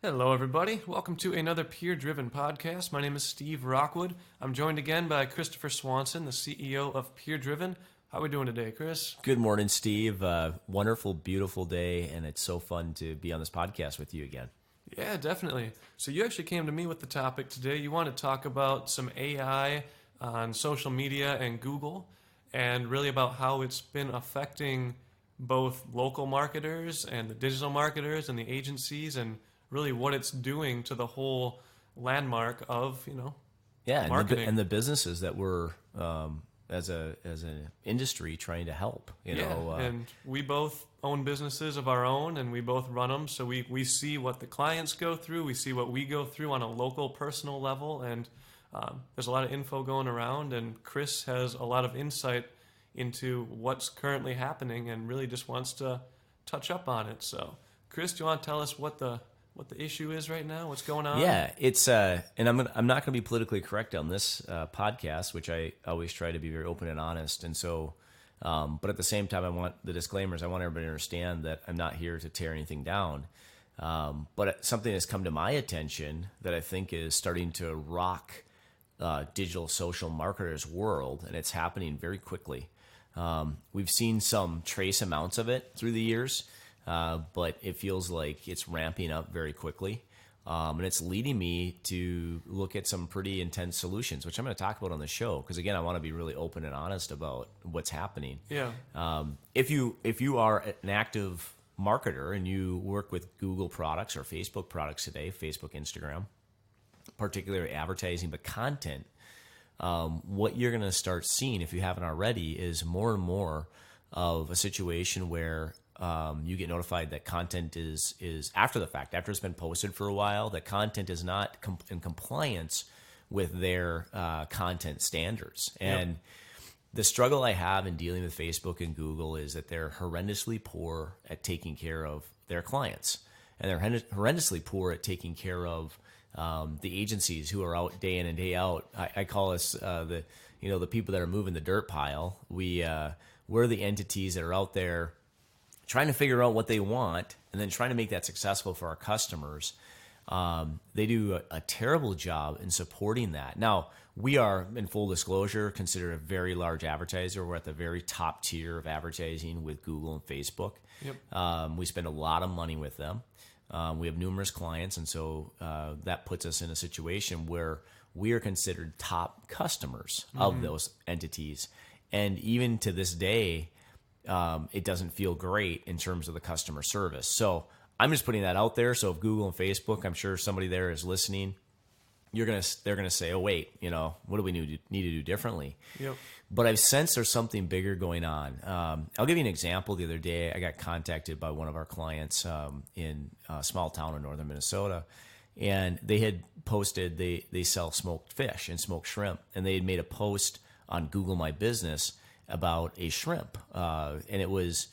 Hello, everybody. Welcome to another PureDriven podcast. My name is Steve Rockwood. I'm joined again by Christopher Swanson, the CEO of PureDriven. How are we doing today, Chris? Good morning, Steve. Wonderful, beautiful day, and it's so fun to be on this podcast with you again. Yeah, definitely. So you actually came to me with the topic today. You want to talk about some AI on social media and Google, and really about how it's been affecting both local marketers and the digital marketers and the agencies, and really what it's doing to the whole landmark of, marketing. And the businesses that we're as an industry trying to help. And we both own businesses of our own, and we both run them, so we see what the clients go through, we see what we go through on a local, personal level, and there's a lot of info going around, and Chris has a lot of insight into what's currently happening and really just wants to touch up on it. So, Chris, do you want to tell us what the issue is right now? What's going on? Yeah, it's and I'm not going to be politically correct on this podcast, which I always try to be very open and honest. And so, but at the same time, I want the disclaimers. I want everybody to understand that I'm not here to tear anything down. But something that's come to my attention that I think is starting to rock digital social marketers' world, and it's happening very quickly. We've seen some trace amounts of it through the years. But it feels like it's ramping up very quickly. And it's leading me to look at some pretty intense solutions, which I'm going to talk about on the show. Because again, I want to be really open and honest about what's happening. Yeah. If you are an active marketer and you work with Google products or Facebook products today, Facebook, Instagram, particularly advertising, but content, what you're going to start seeing, if you haven't already, is more and more of a situation where you get notified that content is after the fact, after it's been posted for a while, that content is not in compliance with their content standards. And the struggle I have in dealing with Facebook and Google is that they're horrendously poor at taking care of their clients. And they're horrendously poor at taking care of the agencies who are out day in and day out. I call us the people that are moving the dirt pile. We're the entities that are out there trying to figure out what they want and then trying to make that successful for our customers. They do a terrible job in supporting that. Now, we are, in full disclosure, considered a very large advertiser. We're at the very top tier of advertising with Google and Facebook. Yep. We spend a lot of money with them. We have numerous clients, and so that puts us in a situation where we are considered top customers of those entities. And even to this day, it doesn't feel great in terms of the customer service. So I'm just putting that out there. So if Google and Facebook, I'm sure somebody there is listening, they're gonna say, oh wait, what do we need to do differently? Yep. But I've sensed there's something bigger going on. I'll give you an example. The other day, I got contacted by one of our clients in a small town in northern Minnesota, and they had posted they sell smoked fish and smoked shrimp, and they had made a post on Google My Business about a shrimp, and it was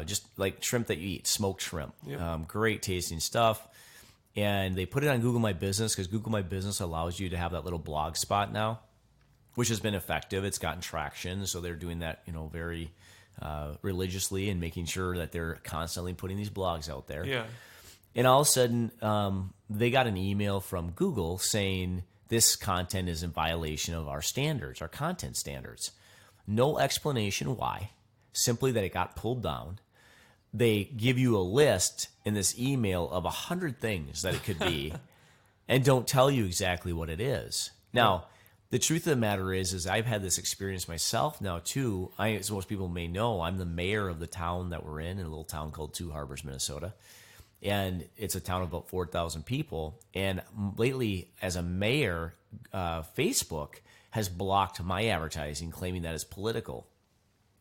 just like shrimp that you eat, smoked shrimp. Yep. Great tasting stuff. And they put it on Google My Business because Google My Business allows you to have that little blog spot now, which has been effective. It's gotten traction, so they're doing that, very religiously and making sure that they're constantly putting these blogs out there. Yeah. And all of a sudden, they got an email from Google saying this content is in violation of our standards, our content standards. No explanation why, simply that it got pulled down. They give you a list in this email of 100 things that it could be and don't tell you exactly what it is. Now, the truth of the matter is I've had this experience myself now too. As most people may know, I'm the mayor of the town that we're in a little town called Two Harbors, Minnesota. And it's a town of about 4,000 people. And lately, as a mayor, Facebook has blocked my advertising, claiming that it's political.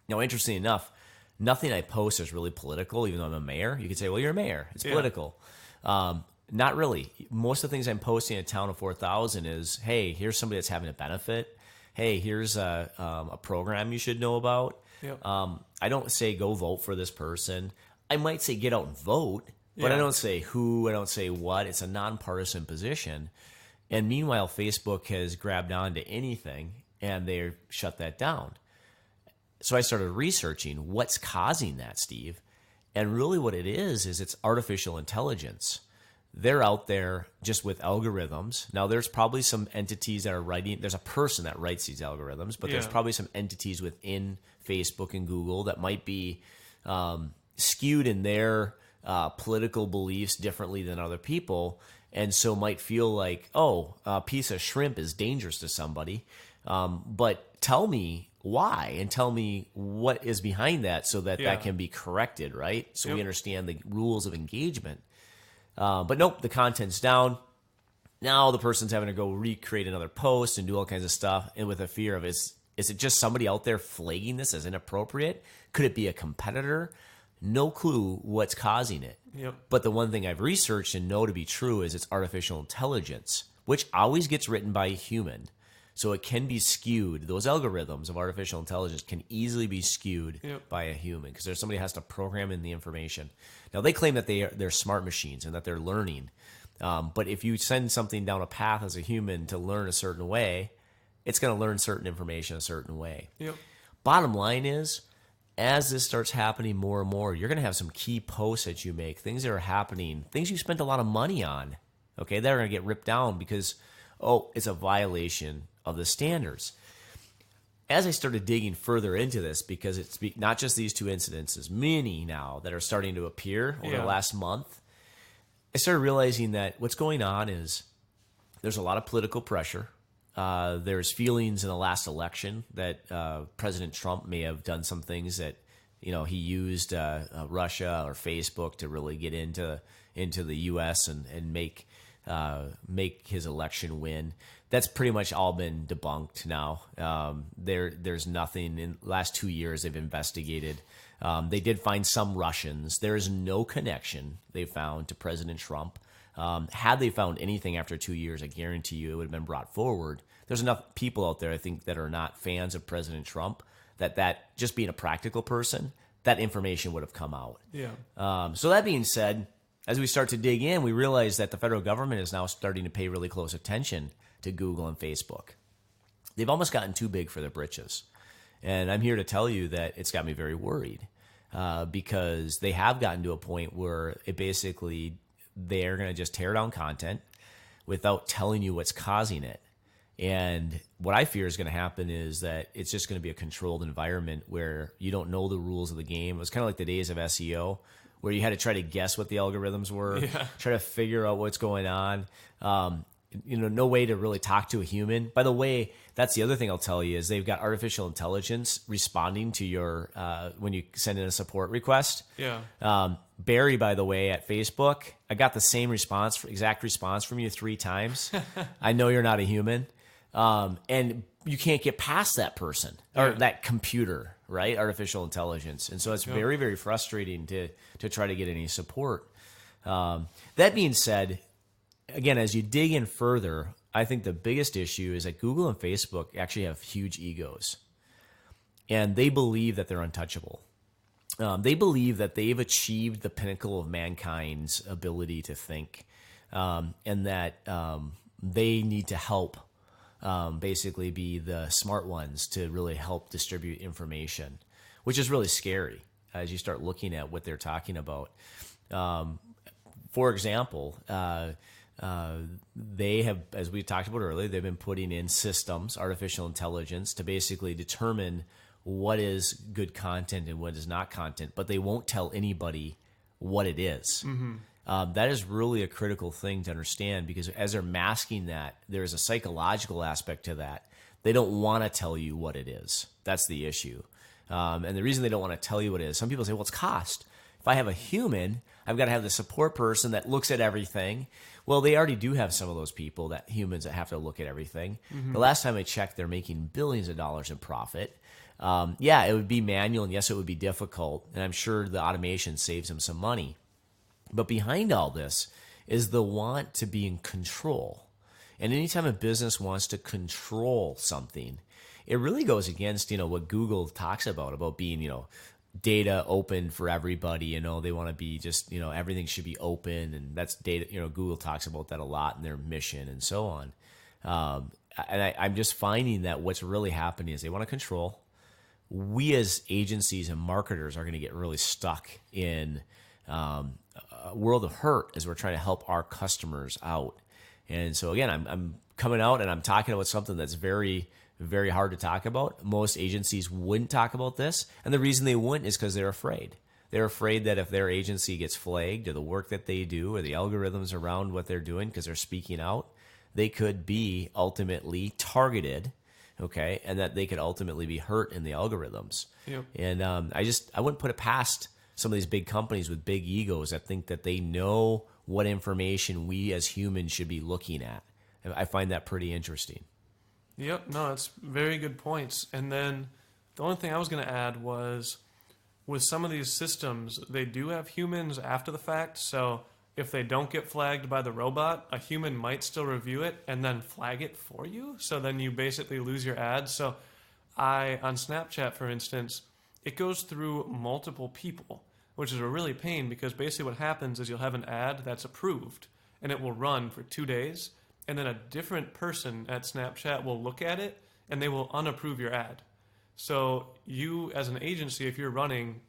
Now, interestingly enough, nothing I post is really political, even though I'm a mayor. You could say, well, you're a mayor. It's political. Not really. Most of the things I'm posting in a town of 4,000 is, hey, here's somebody that's having a benefit. Hey, here's a program you should know about. Yep. I don't say go vote for this person. I might say get out and vote, but I don't say who. I don't say what. It's a nonpartisan position. And meanwhile, Facebook has grabbed onto anything, and they shut that down. So I started researching what's causing that, Steve. And really what it is it's artificial intelligence. they're out there just with algorithms. Now, there's probably some entities that are writing, there's a person that writes these algorithms, but there's Yeah. probably some entities within Facebook and Google that might be skewed in their political beliefs differently than other people. And so might feel like, oh, a piece of shrimp is dangerous to somebody. But tell me why and tell me what is behind that so that Yeah. that can be corrected, right? So we Yep. understand the rules of engagement. But nope, the content's down. Now the person's having to go recreate another post and do all kinds of stuff, and with a fear of is it just somebody out there flagging this as inappropriate? Could it be a competitor? No clue what's causing it. Yep. But the one thing I've researched and know to be true is it's artificial intelligence, which always gets written by a human. So it can be skewed. Those algorithms of artificial intelligence can easily be skewed Yep. by a human because there's somebody has to program in the information. Now they claim that they're smart machines and that they're learning, but if you send something down a path as a human to learn a certain way, it's going to learn certain information a certain way. Yep. Bottom line is, as this starts happening more and more, you're going to have some key posts that you make, things that are happening, things you spent a lot of money on. Okay, they're going to get ripped down because it's a violation of the standards. As I started digging further into this, because it's not just these two incidences, many now that are starting to appear over Yeah. the last month, I started realizing that what's going on is there's a lot of political pressure. There's feelings in the last election that President Trump may have done some things that he used Russia or Facebook to really get into the U.S. and make his election win. That's pretty much all been debunked now. There's nothing. In the last 2 years they've investigated. They did find some Russians. There is no connection they found to President Trump. Had they found anything after 2 years, I guarantee you it would have been brought forward. There's enough people out there, I think, that are not fans of President Trump that just being a practical person, that information would have come out. Yeah. So that being said, as we start to dig in, we realize that the federal government is now starting to pay really close attention to Google and Facebook. They've almost gotten too big for their britches. And I'm here to tell you that it's got me very worried because they have gotten to a point where they're going to just tear down content without telling you what's causing it. And what I fear is going to happen is that it's just going to be a controlled environment where you don't know the rules of the game. It was kind of like the days of SEO where you had to try to guess what the algorithms were, try to figure out what's going on. No way to really talk to a human. By the way, that's the other thing I'll tell you is they've got artificial intelligence responding to your when you send in a support request. Yeah. Barry, by the way, at Facebook, I got the same exact response from you 3 times. I know you're not a human. And you can't get past that person or that computer, right? Artificial intelligence. And so it's very, very frustrating to try to get any support. That being said, again, as you dig in further, I think the biggest issue is that Google and Facebook actually have huge egos. And they believe that they're untouchable. They believe that they've achieved the pinnacle of mankind's ability to think, and that they need to help basically be the smart ones to really help distribute information, which is really scary as you start looking at what they're talking about. For example, they have, as we talked about earlier, they've been putting in systems, artificial intelligence, to basically determine what is good content and what is not content, but they won't tell anybody what it is. That is really a critical thing to understand because as they're masking that, there's a psychological aspect to that. They don't want to tell you what it is. That's the issue. And the reason they don't want to tell you what it is, some people say, well, it's cost. If I have a human, I've got to have the support person that looks at everything. Well, they already do have some of those people, that humans that have to look at everything. The last time I checked, they're making billions of dollars in profit. It would be manual, and yes, it would be difficult. And I'm sure the automation saves them some money. But behind all this is the want to be in control. And anytime a business wants to control something, it really goes against, what Google talks about being, data open for everybody. They want to be just, everything should be open, and that's data. Google talks about that a lot in their mission and so on. I'm just finding that what's really happening is they want to control. We as agencies and marketers are going to get really stuck in a world of hurt as we're trying to help our customers out. And so again, I'm coming out and I'm talking about something that's very, very hard to talk about. Most agencies wouldn't talk about this. And the reason they wouldn't is because they're afraid. They're afraid that if their agency gets flagged or the work that they do or the algorithms around what they're doing because they're speaking out, they could be ultimately targeted, okay, and that they could ultimately be hurt in the algorithms. Yep. And I wouldn't put it past some of these big companies with big egos that think that they know what information we as humans should be looking at. I find that pretty interesting. Yep, no, it's very good points. And then the only thing I was going to add was with some of these systems, they do have humans after the fact. So if they don't get flagged by the robot, a human might still review it and then flag it for you. So then you basically lose your ads. So on Snapchat, for instance, it goes through multiple people, which is a really pain because basically what happens is you'll have an ad that's approved and it will run for 2 days. And then a different person at Snapchat will look at it and they will unapprove your ad. So you, as an agency, if you're running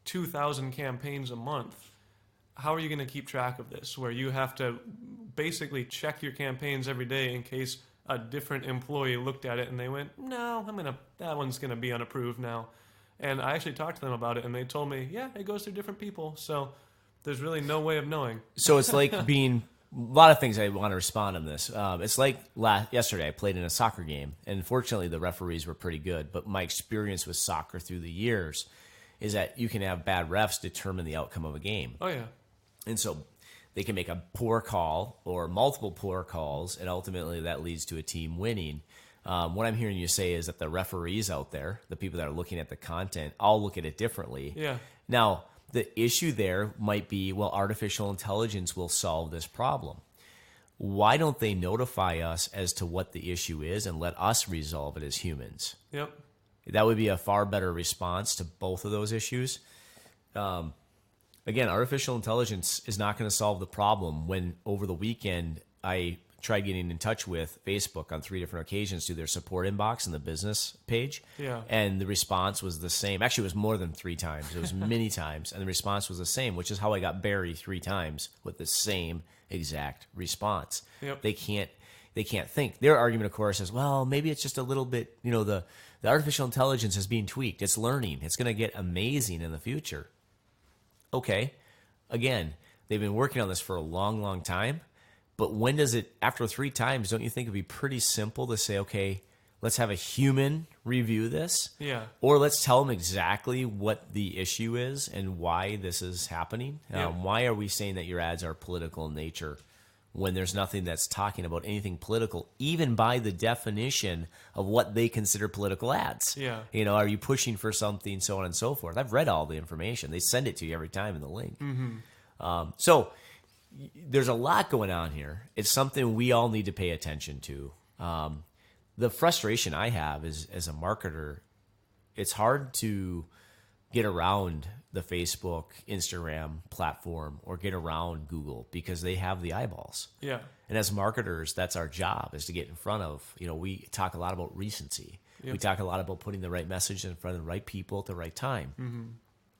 2,000 campaigns a month, how are you going to keep track of this? Where you have to basically check your campaigns every day in case a different employee looked at it and they went, no, that one's going to be unapproved now. And I actually talked to them about it and they told me, yeah, it goes through different people. So there's really no way of knowing. So it's like being... A lot of things I want to respond on this. It's like yesterday I played in a soccer game, and fortunately the referees were pretty good. But my experience with soccer through the years is that you can have bad refs determine the outcome of a game. Oh, yeah. And so they can make a poor call or multiple poor calls, and ultimately that leads to a team winning. What I'm hearing you say is that the referees out there, the people that are looking at the content, all look at it differently. Yeah. Now, the issue there might be, well, artificial intelligence will solve this problem. Why don't they notify us as to what the issue is and let us resolve it as humans? Yep. That would be a far better response to both of those issues. Again, artificial intelligence is not going to solve the problem. When over the weekend I tried getting in touch with Facebook on 3 different occasions through their support inbox and the business page. Yeah. And the response was the same. Actually, it was more than 3 times. It was many times. And the response was the same, which is how I got Barry 3 times with the same exact response. Yep. They can't think. Their argument, of course, is, well, maybe it's just a little bit, the artificial intelligence is being tweaked. It's learning. It's going to get amazing in the future. Okay. Again, they've been working on this for a long, long time. But when does it, after 3 times, don't you think it'd be pretty simple to say, okay, let's have a human review this? Yeah. Or let's tell them exactly what the issue is and why this is happening. Yeah. Why are we saying that your ads are political in nature when there's nothing that's talking about anything political, even by the definition of what they consider political ads? Yeah. Are you pushing for something, so on and so forth? I've read all the information. They send it to you every time in the link. Mm-hmm. So there's a lot going on here. It's something we all need to pay attention to. The frustration I have is, as a marketer, it's hard to get around the Facebook, Instagram platform or get around Google because they have the eyeballs. Yeah. And as marketers, that's our job, is to get in front of, we talk a lot about recency. Yep. We talk a lot about putting the right message in front of the right people at the right time. Mm-hmm.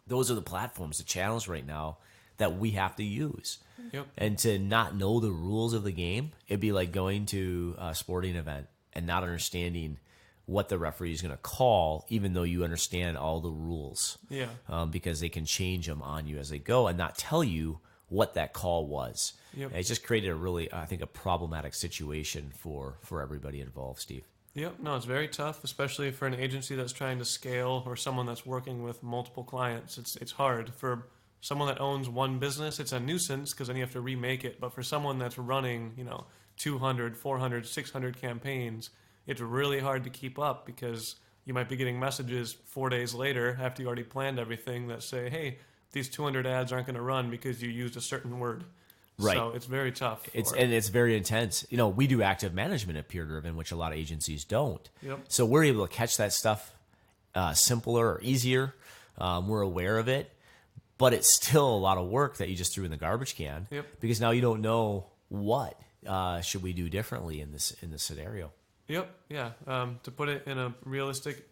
Those are the platforms, the channels right now that we have to use. Yep. And to not know the rules of the game, it'd be like going to a sporting event and not understanding what the referee is going to call, even though you understand all the rules. Yeah. Because they can change them on you as they go and not tell you what that call was. Yep. And it just created a really, I think, a problematic situation for everybody involved, Steve. Yep. No, it's very tough, especially for an agency that's trying to scale or someone that's working with multiple clients. It's hard. For someone that owns one business, it's a nuisance because then you have to remake it. But for someone that's running, 200, 400, 600 campaigns, it's really hard to keep up because you might be getting messages 4 days later after you already planned everything that say, hey, these 200 ads aren't going to run because you used a certain word. Right. So it's very tough. And it's very intense. We do active management at PureDriven, which a lot of agencies don't. Yep. So we're able to catch that stuff simpler or easier. We're aware of it. But it's still a lot of work that you just threw in the garbage can. Yep. Because now you don't know what should we do differently in this scenario. Yep. Yeah. To put it in a realistic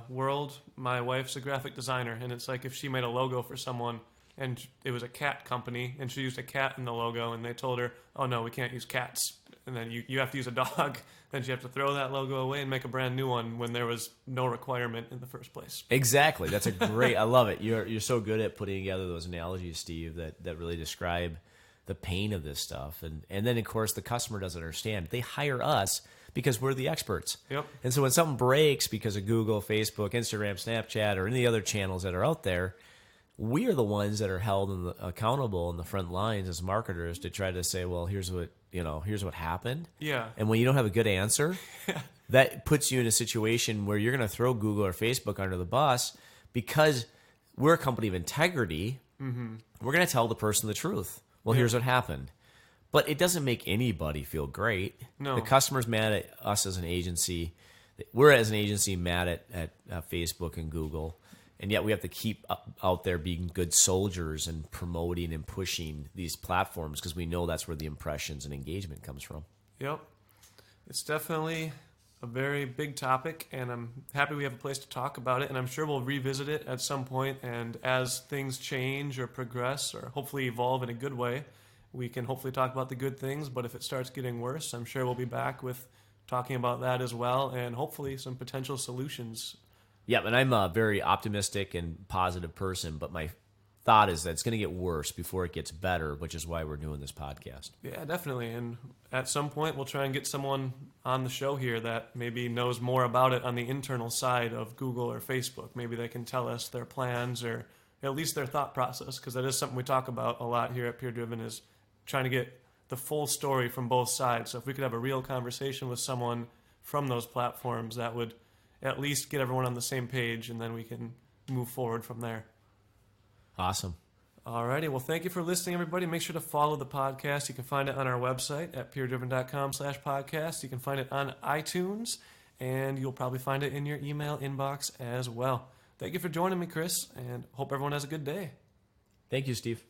world, my wife's a graphic designer, and it's like if she made a logo for someone, and it was a cat company, and she used a cat in the logo, and they told her, oh no, we can't use cats. And then you have to use a dog. Then you have to throw that logo away and make a brand new one when there was no requirement in the first place. Exactly. That's a great, I love it. You're so good at putting together those analogies, Steve, that really describe the pain of this stuff. And then, of course, the customer doesn't understand. They hire us because we're the experts. Yep. And so when something breaks because of Google, Facebook, Instagram, Snapchat, or any other channels that are out there, we are the ones that are held accountable in the front lines as marketers to try to say, well, here's what happened. Yeah. And when you don't have a good answer, that puts you in a situation where you're going to throw Google or Facebook under the bus because we're a company of integrity. Mm-hmm. We're going to tell the person the truth. Well, here's what happened. But it doesn't make anybody feel great. No. The customer's mad at us as an agency. We're, as an agency, mad at Facebook and Google. And yet we have to keep out there being good soldiers and promoting and pushing these platforms because we know that's where the impressions and engagement comes from. Yep. It's definitely a very big topic, and I'm happy we have a place to talk about it, and I'm sure we'll revisit it at some point, and as things change or progress or hopefully evolve in a good way, we can hopefully talk about the good things, but if it starts getting worse, I'm sure we'll be back with talking about that as well, and hopefully some potential solutions. Yeah, and I'm a very optimistic and positive person, but my thought is that it's going to get worse before it gets better, which is why we're doing this podcast. Yeah, definitely. And at some point, we'll try and get someone on the show here that maybe knows more about it on the internal side of Google or Facebook. Maybe they can tell us their plans or at least their thought process, because that is something we talk about a lot here at PureDriven, is trying to get the full story from both sides. So if we could have a real conversation with someone from those platforms, that would at least get everyone on the same page, and then we can move forward from there. Awesome. Alrighty, well, thank you for listening, everybody. Make sure to follow the podcast. You can find it on our website at puredriven.com/podcast. You can find it on iTunes, and you'll probably find it in your email inbox as well. Thank you for joining me, Chris, and hope everyone has a good day. Thank you, Steve.